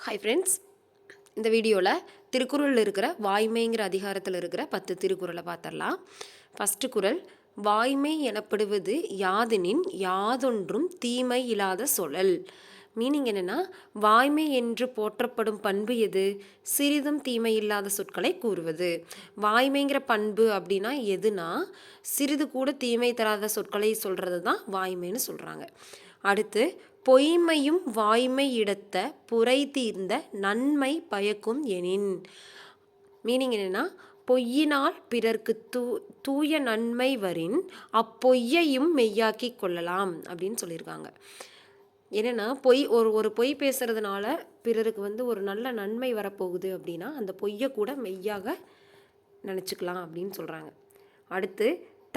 Hi friends, இந்த வீடியோவில் திருக்குறளில் இருக்கிற வாய்மைங்கிற அதிகாரத்தில் இருக்கிற 10 திருக்குறளை பார்த்துடலாம். ஃபஸ்ட்டு குறள், வாய்மை எனப்படுவது யாதெனின் யாதொன்றும் தீமை இல்லாத சொலல். மீனிங் என்னென்னா, வாய்மை என்று போற்றப்படும் பண்பு எது? சிறிதும் தீமை இல்லாத சொற்களை கூறுவது. வாய்மைங்கிற பண்பு அப்படின்னா எதுனா, சிறிது கூட தீமை தராத சொற்களை சொல்கிறது தான் வாய்மைன்னு சொல்கிறாங்க. அடுத்து, பொய்மையும் வாய்மை இடத்த புரை தீர்ந்த நன்மை பயக்கும் எனின். மீனிங் என்னென்னா, பொய்யினால் பிறர்க்கு தூய நன்மை வரின் அப்பொய்யையும் மெய்யாக்கி கொள்ளலாம் அப்படின்னு சொல்லியிருக்காங்க. என்னென்னா, ஒரு பொய் பேசுறதுனால பிறருக்கு ஒரு நல்ல நன்மை வரப்போகுது அப்படின்னா அந்த பொய்யை கூட மெய்யாக நினச்சிக்கலாம் அப்படின்னு சொல்கிறாங்க. அடுத்து,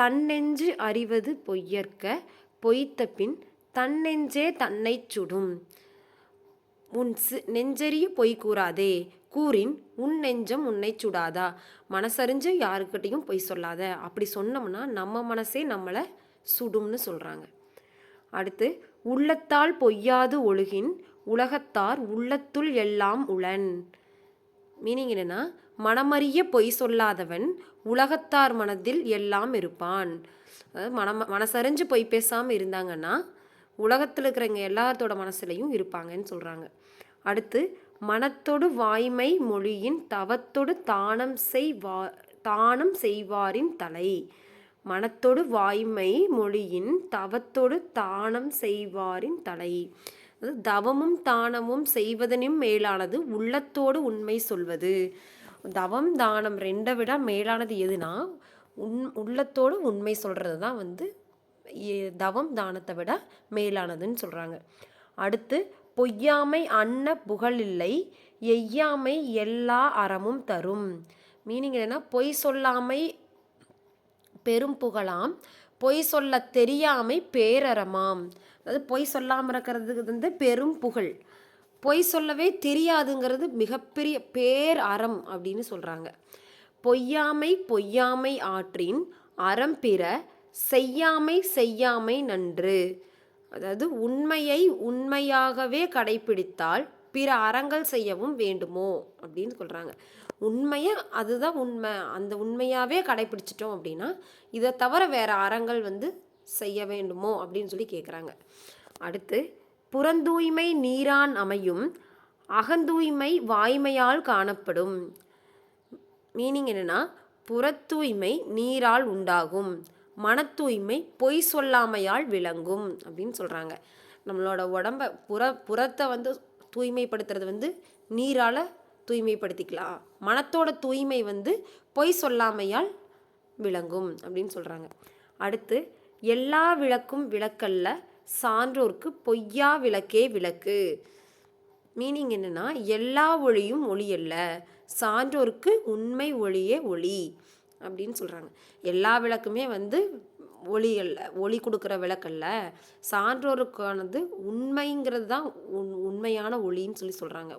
தன்னெஞ்சு அறிவது பொய்யற்க பொய்த்த பின் தன்னெஞ்சே தன்னை சுடும். உன் நெஞ்சறிய பொய் கூறாதே, கூறின் உன் நெஞ்சம் உன்னை சுடாதா. மனசறிஞ்சு யாருக்கிட்டையும் பொய் சொல்லாத. அப்படி சொன்னோம்னா நம்ம மனசே நம்மளை சுடும்னு சொல்கிறாங்க. அடுத்து, உள்ளத்தால் பொய்யாது ஒழுகின் உலகத்தார் உள்ளத்துள் எல்லாம் உளன். மீனிங் என்னென்னா, மனமறிய பொய் சொல்லாதவன் உலகத்தார் மனதில் எல்லாம் இருப்பான். அதாவது மனசறிஞ்சு பொய் பேசாமல் இருந்தாங்கன்னா உலகத்தில் இருக்கிறவங்க எல்லாத்தோட மனசுலையும் இருப்பாங்கன்னு சொல்கிறாங்க. அடுத்து, மனத்தொடு வாய்மை மொழியின் தவத்தொடு தானம் செய்வாரின் தலை. மனத்தொடு வாய்மை மொழியின் தவத்தொடு தானம் செய்வாரின் தலை. அதாவது தவமும் தானமும் செய்வதனும் மேலானது உள்ளத்தோடு உண்மை சொல்வது. தவம் தானம் ரெண்டை விட மேலானது எதுனா உள்ளத்தோடு உண்மை சொல்கிறது தான் தவம் தானத்தை விட மேலானதுன்னு சொல்கிறாங்க. அடுத்து, பொய்யாமை அன்ன புகழில்லை எய்யாமை எல்லா அறமும் தரும். மீனிங் என்னன்னா, பொய் சொல்லாமை பெரும் புகழாம், பொய் சொல்ல தெரியாமை பேரறமாம். அதாவது பொய் சொல்லாமல் இருக்கிறது பெரும் புகழ், பொய் சொல்லவே தெரியாதுங்கிறது மிகப்பெரிய பேர் அறம் அப்படின்னு சொல்கிறாங்க. பொய்யாமை ஆற்றின் அறம் பிற செய்யாமை நன்று. அதாவது உண்மையை உண்மையாகவே கடைபிடித்தால் பிற அறங்கள் செய்யவும் வேண்டுமோ அப்படின்னு சொல்கிறாங்க. அதுதான் உண்மை. அந்த உண்மையாகவே கடைபிடிச்சிட்டோம் அப்படின்னா இதை தவிர வேறு அறங்கள் செய்ய வேண்டுமோ அப்படின்னு சொல்லி கேட்குறாங்க. அடுத்து, புறந்தூய்மை நீரான் அமையும் அகந்தூய்மை வாய்மையால் காணப்படும். மீனிங் என்னென்னா, புறத்தூய்மை நீரால் உண்டாகும், மனத்தூய்மை பொய் சொல்லாமையால் விளங்கும் அப்படின்னு சொல்கிறாங்க. நம்மளோட உடம்பை புறத்தை தூய்மைப்படுத்துறது நீரால் தூய்மைப்படுத்திக்கலாம். மனத்தோட தூய்மை பொய் சொல்லாமையால் விளங்கும் அப்படின்னு சொல்கிறாங்க. அடுத்து, எல்லா விளக்கும் விளக்கல்ல சான்றோர்க்கு பொய்யா விளக்கே விளக்கு. மீனிங் என்னென்னா, எல்லா ஒளியும் ஒளி அல்ல, சான்றோருக்கு உண்மை ஒளியே ஒளி அப்படின்னு சொல்கிறாங்க. எல்லா விளக்குமே ஒளி அல்ல, ஒளி கொடுக்குற விளக்கல்ல, சான்றோருக்கானது உண்மைங்கிறது தான் உண்மையான ஒளின்னு சொல்கிறாங்க.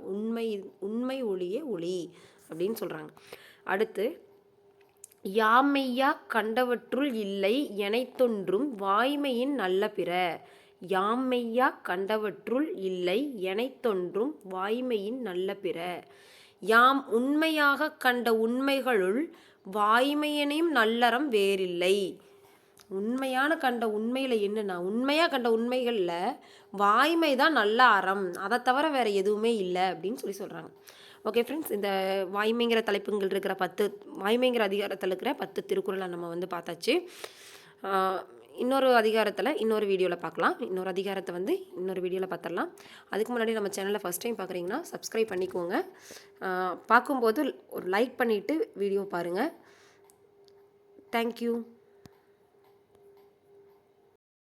உண்மை ஒளியே ஒளி அப்படின்னு சொல்கிறாங்க. அடுத்து, யாமெய்யா கண்டவற்றுள் இல்லை எனைத்தொன்றும் வாய்மையின் நல்ல பிற. யாமெய்யா கண்டவற்றுள் இல்லை எனைத்தொன்றும் வாய்மையின் நல்ல பிற. யாம் உண்மையாக கண்ட உண்மைகளுள் வாய்மையனையும் நல்லறம் வேறில்லை. உண்மையான கண்ட உண்மையில் என்னென்னா, உண்மையாக கண்ட உண்மைகளில் வாய்மை தான் நல்ல அறம், அதை தவிர வேறு எதுவுமே இல்லை அப்படின்னு சொல்கிறாங்க. ஓகே ஃப்ரெண்ட்ஸ், இந்த வாய்மைங்கிற தலைப்புகள் இருக்கிற 10 வாய்மைங்கிற அதிகாரத்தில் இருக்கிற 10 திருக்குறளை நம்ம பார்த்தாச்சு. இன்னொரு அதிகாரத்தில் இன்னொரு வீடியோவில் பார்க்கலாம். இன்னொரு அதிகாரத்தை இன்னொரு வீடியோவில் பார்த்துடலாம். அதுக்கு முன்னாடி நம்ம சேனலை ஃபஸ்ட் டைம் பார்க்குறீங்கன்னா சப்ஸ்கிரைப் பண்ணிக்கோங்க. பார்க்கும்போது ஒரு லைக் பண்ணிவிட்டு வீடியோ பாருங்கள். தேங்க்யூ.